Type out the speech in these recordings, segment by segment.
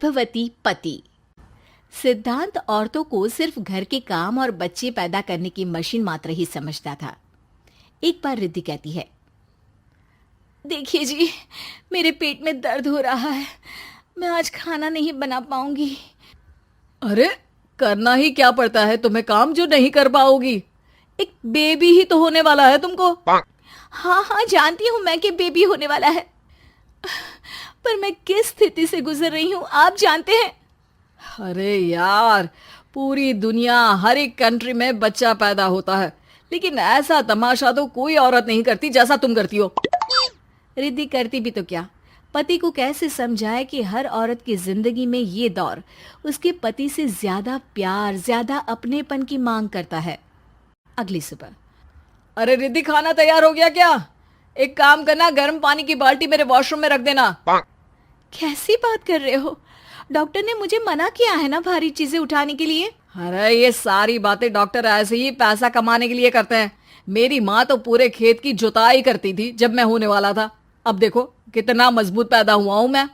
गर्भवती पति। सिद्धांत औरतों को सिर्फ घर के काम और बच्चे पैदा करने की मशीन मात्र ही समझता था। एक बार रिद्धि कहती है, देखिए जी, मेरे पेट में दर्द हो रहा है, मैं आज खाना नहीं बना पाऊंगी। अरे करना ही क्या पड़ता है तुम्हें काम जो नहीं कर पाओगी? एक बेबी ही तो होने वाला है तुमको। हाँ हाँ, जानती हूँ मैं कि बेबी होने वाला है, पर मैं किस स्थिति से गुजर रही हूँ आप जानते हैं। अरे यार, पूरी दुनिया हर एक कंट्री में बच्चा पैदा होता है, लेकिन ऐसा तमाशा तो कोई औरत नहीं करती जैसा तुम करती हो। रिद्धि करती भी तो क्या, पति को कैसे समझाए कि हर औरत की जिंदगी में ये दौर उसके पति से ज्यादा प्यार, ज्यादा अपनेपन की मांग करता है। अगली सुबह, अरे रिद्धि, खाना तैयार हो गया क्या? एक काम करना, गर्म पानी की बाल्टी मेरे वॉशरूम में रख देना। कैसी बात कर रहे हो? डॉक्टर ने मुझे मना किया है ना भारी चीजें उठाने के लिए। अरे ये सारी बातें डॉक्टर ऐसे ही पैसा कमाने के लिए करते हैं। मेरी माँ तो पूरे खेत की जुताई करती थी जब मैं होने वाला था। अब देखो कितना मजबूत पैदा हुआ हूँ मैं।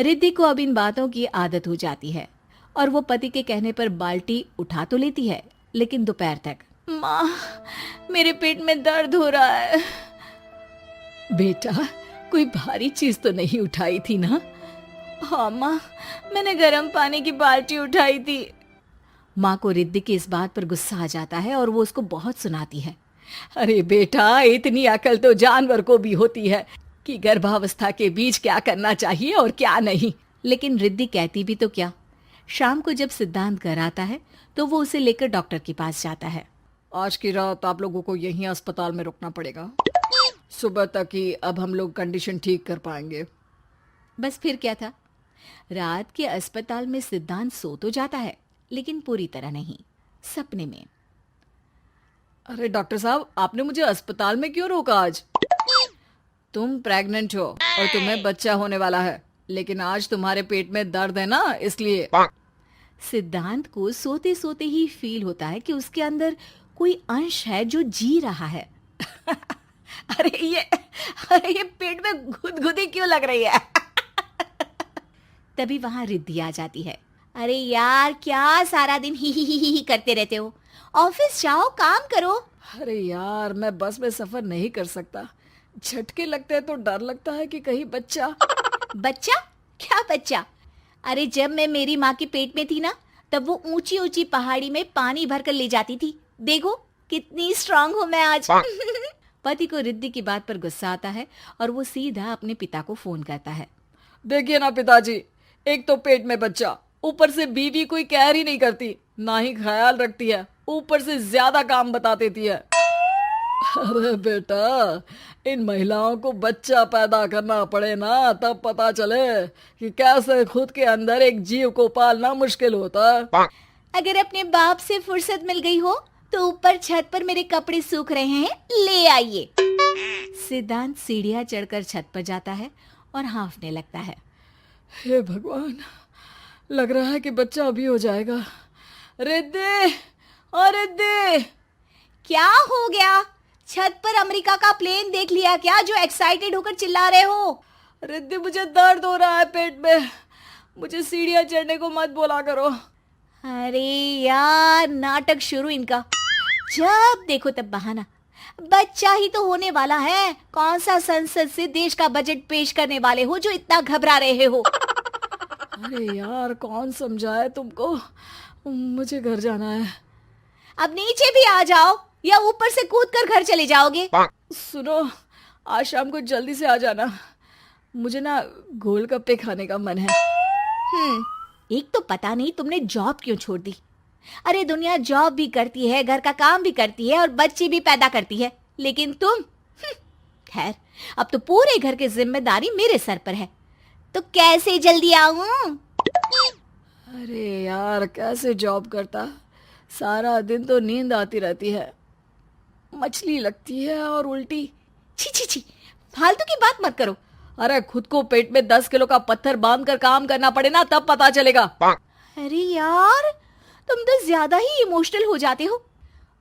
रिद्धि को अब इन बातों की आदत हो जाती है और वो पति के कहने पर बाल्टी उठा तो लेती है, लेकिन दोपहर तक। माँ, मेरे पेट में दर्द हो रहा है। बेटा, कोई भारी चीज तो नहीं उठाई थी ना? हाँ माँ, मैंने गर्म पानी की बाल्टी उठाई थी। माँ को रिद्धि की इस बात पर गुस्सा आ जाता है और वो उसको बहुत सुनाती है। अरे बेटा, इतनी अकल तो जानवर को भी होती है कि गर्भावस्था के बीच क्या करना चाहिए और क्या नहीं। लेकिन रिद्धि कहती भी तो क्या। शाम को जब सिद्धांत घर आता है तो वो उसे लेकर डॉक्टर के पास जाता है। आज की रात आप लोगों को यहीं अस्पताल में रुकना पड़ेगा, सुबह तक ही अब हम लोग कंडीशन ठीक कर पाएंगे। बस फिर क्या था, रात के अस्पताल में सिद्धांत सो तो जाता है, लेकिन पूरी तरह नहीं, सपने में। अरे डॉक्टर साहब, आपने मुझे अस्पताल में क्यों रोका आज? तुम प्रेग्नेंट हो और तुम्हें बच्चा होने वाला है, लेकिन आज तुम्हारे पेट में दर्द है ना, इसलिए। सिद्धांत को सोते सोते ही फील होता है कि उसके अंदर कोई अंश है जो जी रहा है। अरे ये पेट में गुदगुदी क्यों लग रही है? तभी वहां रिद्धि आ जाती है। अरे यार, क्या सारा दिन ही करते रहते हो? ऑफिस जाओ, काम करो। अरे यार, मैं बस में सफर नहीं कर सकता। झटके लगते हैं तो डर लगता है कि कहीं बच्चा। बच्चा? क्या बच्चा? अरे जब मैं मेरी माँ के पेट में थी ना, तब वो ऊंची ऊंची पहाड़ी में पानी भरकर ले जाती थी। देखो कितनी स्ट्रांग हूँ मैं आज। पति को रिद्धि की बात पर गुस्सा आता है और वो सीधा अपने पिता को फोन करता है। देखिए ना पिताजी, एक तो पेट में बच्चा, ऊपर से बीवी कोई केयर ही नहीं करती, ना ही ख्याल रखती है, ऊपर से ज्यादा काम बता देती है। अरे बेटा, इन महिलाओं को बच्चा पैदा करना पड़े ना, तब पता चले कि कैसे खुद के अंदर एक जीव को पालना मुश्किल होता है। अगर अपने बाप से फुर्सत मिल गई हो तो ऊपर छत पर मेरे कपड़े सूख रहे हैं, ले आइए। सिद्धांत सीढ़ियां चढ़कर छत पर जाता है और हाँफने लगता है। हे भगवान, लग रहा है कि बच्चा अभी हो जाएगा। रिद्धि, और रिद्धि। क्या हो गया? छत पर अमेरिका का प्लेन देख लिया क्या जो एक्साइटेड होकर चिल्ला रहे हो? रिद्धि, मुझे दर्द हो रहा है पेट में, मुझे सीढ़ियां चढ़ने को मत बोला करो। अरे यार, नाटक शुरू इनका। जब देखो तब बहाना। बच्चा ही तो होने वाला है, कौन सा संसद से देश का बजट पेश करने वाले हो जो इतना घबरा रहे हो? अरे यार, कौन समझाए तुमको, मुझे घर जाना है। अब नीचे भी आ जाओ या ऊपर से कूद कर घर चले जाओगे? सुनो, आज शाम को जल्दी से आ जाना, मुझे ना गोलगप्पे खाने का मन है। एक तो पता नहीं तुमने जॉब क्यों छोड़ दी। अरे दुनिया जॉब भी करती है, घर का काम भी करती है और बच्चे भी पैदा करती है, लेकिन तुम। खैर, अब तो पूरे घर की जिम्मेदारी मेरे सर पर है, तो कैसे जल्दी आऊं? अरे यार, कैसे जॉब करता, सारा दिन तो नींद आती रहती है, मछली लगती है और उल्टी। छी छी छी, फालतू की बात मत करो। अरे खुद को पेट में 10 किलो का पत्थर बांध कर काम करना पड़े ना, तब पता चलेगा। अरे यार, तुम तो ज्यादा ही इमोशनल हो जाते हो।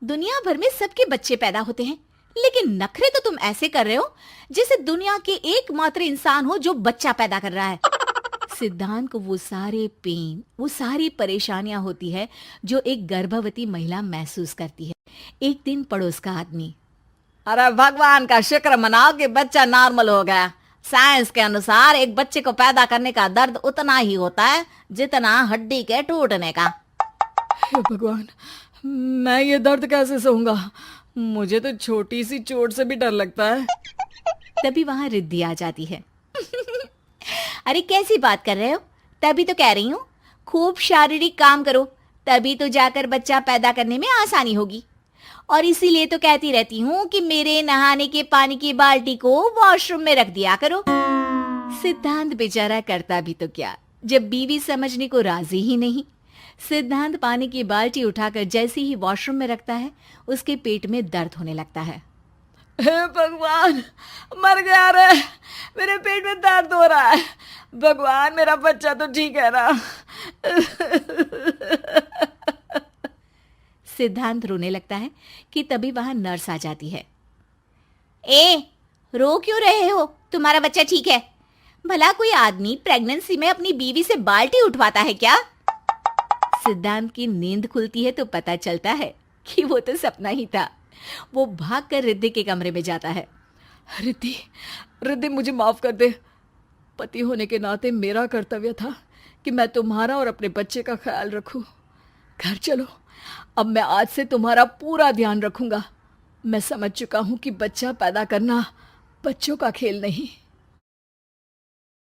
दुनिया भर में सबके बच्चे पैदा होते हैं, लेकिन नखरे तो तुम ऐसे कर रहे हो जैसे दुनिया के एकमात्र इंसान हो जो बच्चा पैदा कर रहा है। सिद्धांत को वो सारे पेन, वो सारी परेशानियां होती है जो एक गर्भवती महिला महसूस करती है। एक दिन पड़ोस का आदमी, अरे भगवान का शुक्र मनाओ कि बच्चा नॉर्मल हो गया। साइंस के अनुसार एक बच्चे को पैदा करने का दर्द उतना ही होता है जितना हड्डी के टूटने का। हे भगवान, मैं ये दर्द कैसे सहूंगा? मुझे तो छोटी सी चोट से भी डर लगता है। तभी वहां रिद्धि आ जाती है। अरे कैसी बात कर रहे हो? तभी तो कह रही हूँ, खूब शारीरिक काम करो, तभी तो जाकर बच्चा पैदा करने में आसानी होगी। और इसीलिए तो कहती रहती हूँ कि मेरे नहाने के पानी की बाल्टी को वॉशरूम में रख दिया करो। सिद्धांत बेचारा करता भी तो क्या, जब बीवी समझने को राजी ही नहीं। सिद्धांत पानी की बाल्टी उठाकर जैसे ही वॉशरूम में रखता है, उसके पेट में दर्द होने लगता है। हे भगवान, मर गया रे, मेरे पेट में दर्द हो रहा है। भगवान, मेरा बच्चा तो ठीक है ना? सिद्धांत रोने लगता है कि तभी वहां नर्स आ जाती है। ए, रो क्यों रहे हो? तुम्हारा बच्चा ठीक है? भला कोई आदमी प्रेगनेंसी में अपनी बीवी से बाल्टी उठवाता है क्या? सिद्धांत की नींद खुलती है तो पता चलता है कि वो तो सपना ही था। वो भागकर रिद्धि के कमरे में जाता है। रिद्धि, रिद्धि, मुझे माफ कर दे। पति होने के नाते मेरा कर्तव्य था कि मैं तुम्हारा और अपने बच्चे का ख्याल रखूं। घर चलो, अब मैं आज से तुम्हारा पूरा ध्यान रखूंगा। मैं समझ चुका हूं कि बच्चा पैदा करना बच्चों का खेल नहीं।